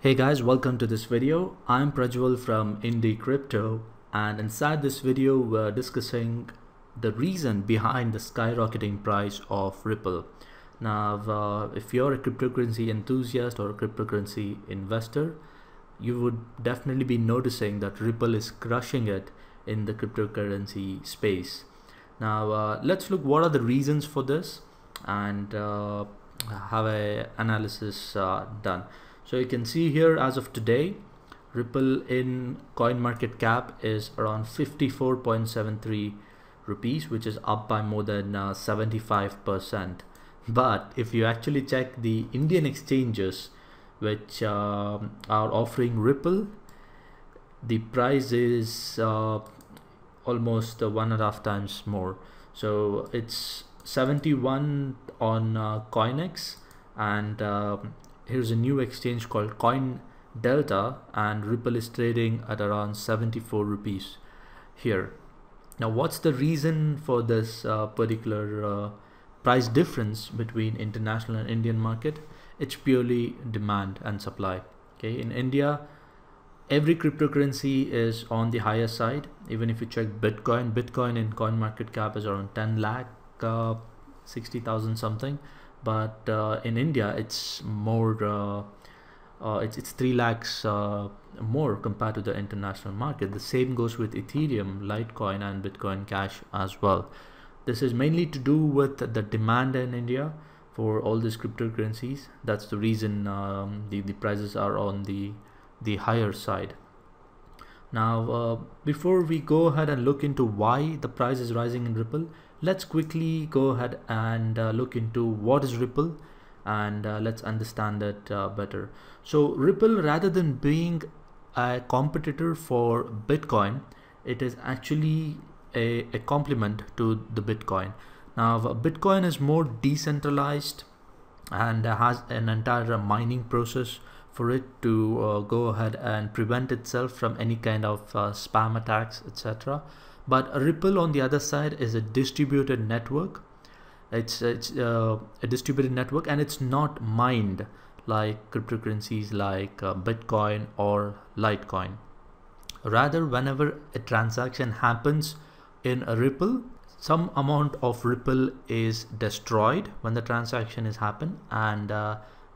Hey guys, welcome to this video. I'm Prajwal from Indie Crypto, and inside this video we're discussing the reason behind the skyrocketing price of Ripple. Now, if you're a cryptocurrency enthusiast or a cryptocurrency investor, you would definitely be noticing that Ripple is crushing it in the cryptocurrency space. Now, let's look what are the reasons for this and have a analysis done. So you can see here as of today, Ripple in CoinMarketCap is around 54.73 rupees, which is up by more than 75%. But if you actually check the Indian exchanges which are offering Ripple, the price is almost 1.5 times more. So it's 71 on CoinEx, and here's a new exchange called Coin Delta, and Ripple is trading at around 74 rupees here. Now, what's the reason for this particular price difference between international and Indian market? It's purely demand and supply. Okay, in India, every cryptocurrency is on the higher side. Even if you check Bitcoin in CoinMarketCap is around 10 lakh 60,000 something, but in India it's more it's 3 lakhs more compared to the international market. The same goes with Ethereum, Litecoin and Bitcoin Cash as well. This is mainly to do with the demand in India for all these cryptocurrencies. That's the reason the prices are on the higher side. Now, before we go ahead and look into why the price is rising in Ripple, let's quickly go ahead and look into what is Ripple, and let's understand it better. So Ripple, rather than being a competitor for Bitcoin, it is actually a complement to the Bitcoin. Now, Bitcoin is more decentralized and has an entire mining process for it to go ahead and prevent itself from any kind of spam attacks, etc. But Ripple, on the other side, is a distributed network. It's a distributed network, and it's not mined like cryptocurrencies like Bitcoin or Litecoin. Rather, whenever a transaction happens in a Ripple, some amount of Ripple is destroyed when the transaction is happened, and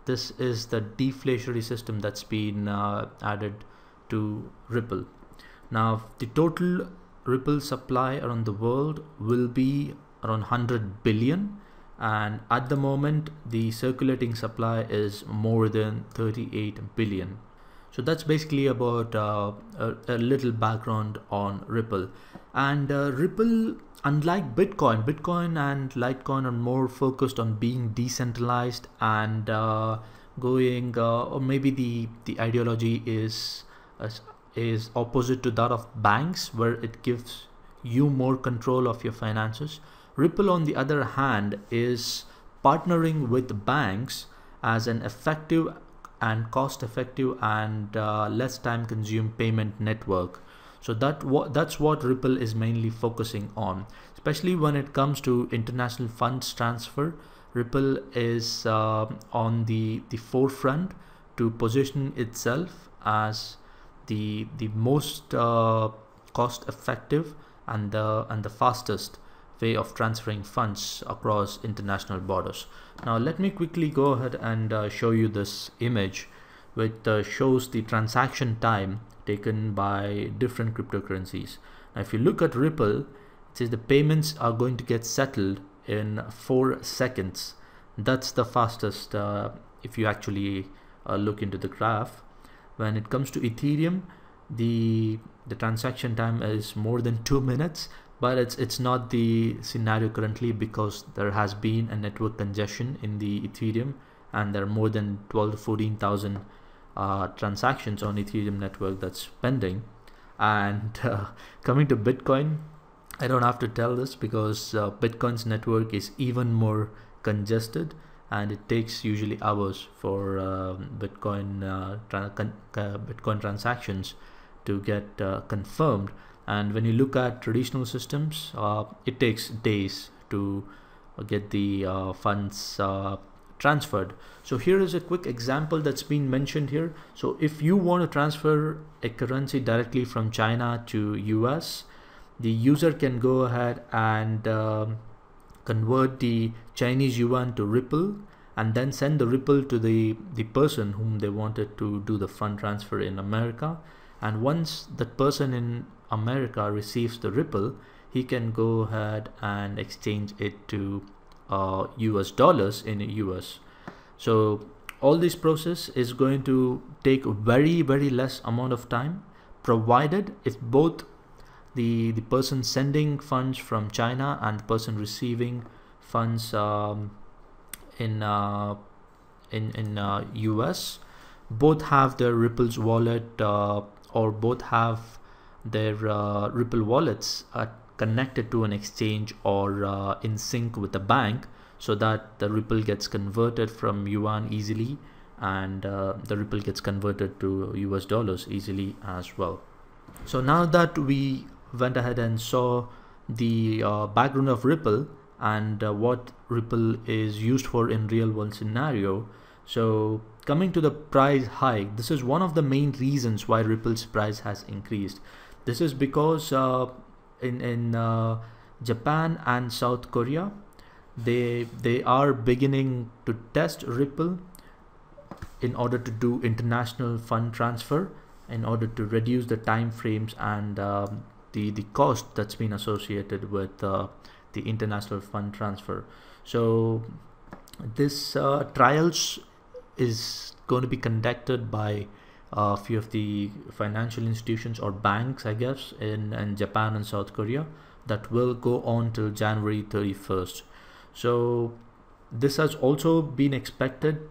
this is the deflationary system that's been added to Ripple. Now, the total Ripple supply around the world will be around 100 billion, and at the moment the circulating supply is more than 38 billion. So that's basically about a little background on Ripple. And Ripple, unlike Bitcoin and Litecoin, are more focused on being decentralized and going, or maybe the ideology is opposite to that of banks, where it gives you more control of your finances. Ripple, on the other hand, is partnering with banks as an effective and cost-effective and less time-consuming payment network. So that's what Ripple is mainly focusing on, especially when it comes to international funds transfer. Ripple is on the forefront to position itself as the most cost-effective and the fastest way of transferring funds across international borders. Now, let me quickly go ahead and show you this image, which shows the transaction time taken by different cryptocurrencies. Now, if you look at Ripple, it says the payments are going to get settled in 4 seconds. That's the fastest if you actually look into the graph. When it comes to Ethereum, the transaction time is more than 2 minutes, but it's not the scenario currently because there has been a network congestion in the Ethereum, and there are more than 12 to 14,000 transactions on Ethereum network that's pending. And coming to Bitcoin, I don't have to tell this because Bitcoin's network is even more congested, and it takes usually hours for Bitcoin transactions to get confirmed. And when you look at traditional systems, it takes days to get the funds transferred. So here is a quick example that's been mentioned here. So if you want to transfer a currency directly from China to US, the user can go ahead and convert the Chinese yuan to Ripple and then send the Ripple to the person whom they wanted to do the fund transfer in America. And once that person in America receives the Ripple, he can go ahead and exchange it to US dollars in US. So all this process is going to take very less amount of time, provided if both the person sending funds from China and the person receiving funds in US both have their Ripple's wallet or both have their Ripple wallets connected to an exchange or in sync with the bank, so that the Ripple gets converted from yuan easily and the Ripple gets converted to US dollars easily as well. So now that we went ahead and saw the background of Ripple and what Ripple is used for in real world scenario, so coming to the price hike, this is one of the main reasons why Ripple's price has increased. This is because in Japan and South Korea, they are beginning to test Ripple in order to do international fund transfer, in order to reduce the time frames and the cost that's been associated with the international fund transfer. So this trials is going to be conducted by a few of the financial institutions or banks, I guess, in Japan and South Korea, that will go on till January 31st. So this has also been expected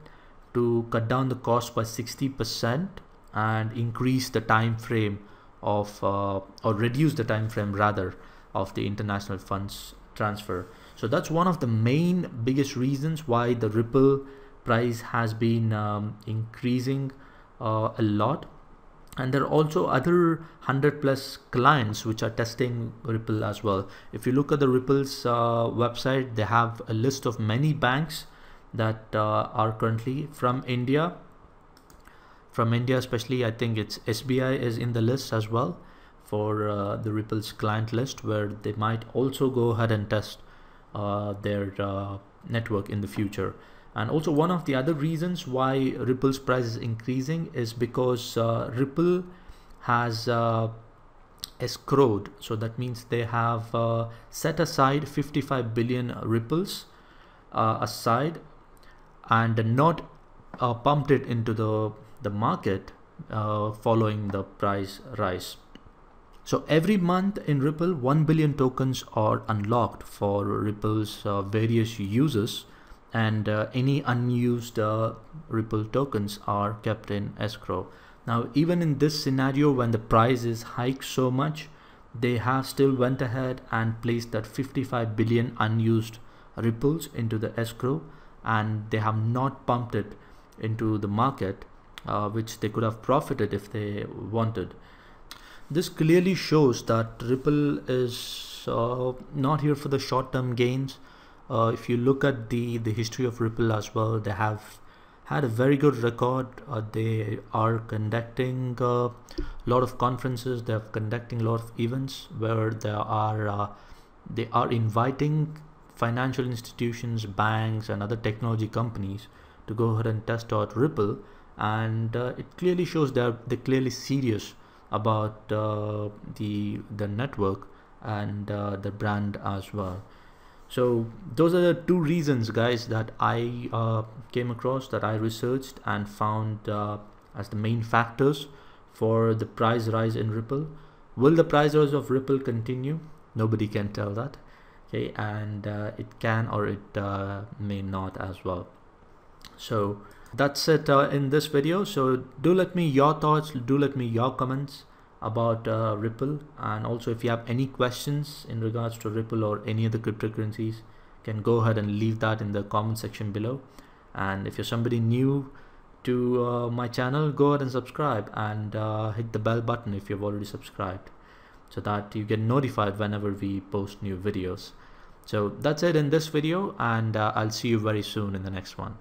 to cut down the cost by 60% and increase the time frame of or reduce the time frame rather of the international funds transfer. So that's one of the main biggest reasons why the Ripple price has been increasing a lot. And there are also other 100+ clients which are testing Ripple as well. If you look at the Ripple's website, they have a list of many banks that are currently from India. From India especially, I think it's SBI is in the list as well for the Ripple's client list, where they might also go ahead and test their network in the future. And also one of the other reasons why Ripple's price is increasing is because Ripple has escrowed. So that means they have set aside 55 billion Ripples aside and not pumped it into the market following the price rise. So every month in Ripple, 1 billion tokens are unlocked for Ripple's various users, and any unused Ripple tokens are kept in escrow. Now, even in this scenario, when the price is hiked so much, they have still went ahead and placed that 55 billion unused Ripples into the escrow, and they have not pumped it into the market, which they could have profited if they wanted. This clearly shows that Ripple is not here for the short-term gains. If you look at the history of Ripple as well, they have had a very good record. They are conducting a lot of conferences. They are conducting a lot of events where they are inviting financial institutions, banks, and other technology companies to go ahead and test out Ripple, and it clearly shows they're clearly serious about the network and the brand as well. So those are the two reasons, guys, that I came across, that I researched and found as the main factors for the price rise in Ripple. Will the price rise of Ripple continue? Nobody can tell that. Okay, and it can or it may not as well. So that's it in this video. So do let me your thoughts, do let me your comments about Ripple, and also if you have any questions in regards to Ripple or any other cryptocurrencies, can go ahead and leave that in the comment section below. And if you're somebody new to my channel, go ahead and subscribe and hit the bell button if you've already subscribed, so that you get notified whenever we post new videos. So that's it in this video, and I'll see you very soon in the next one.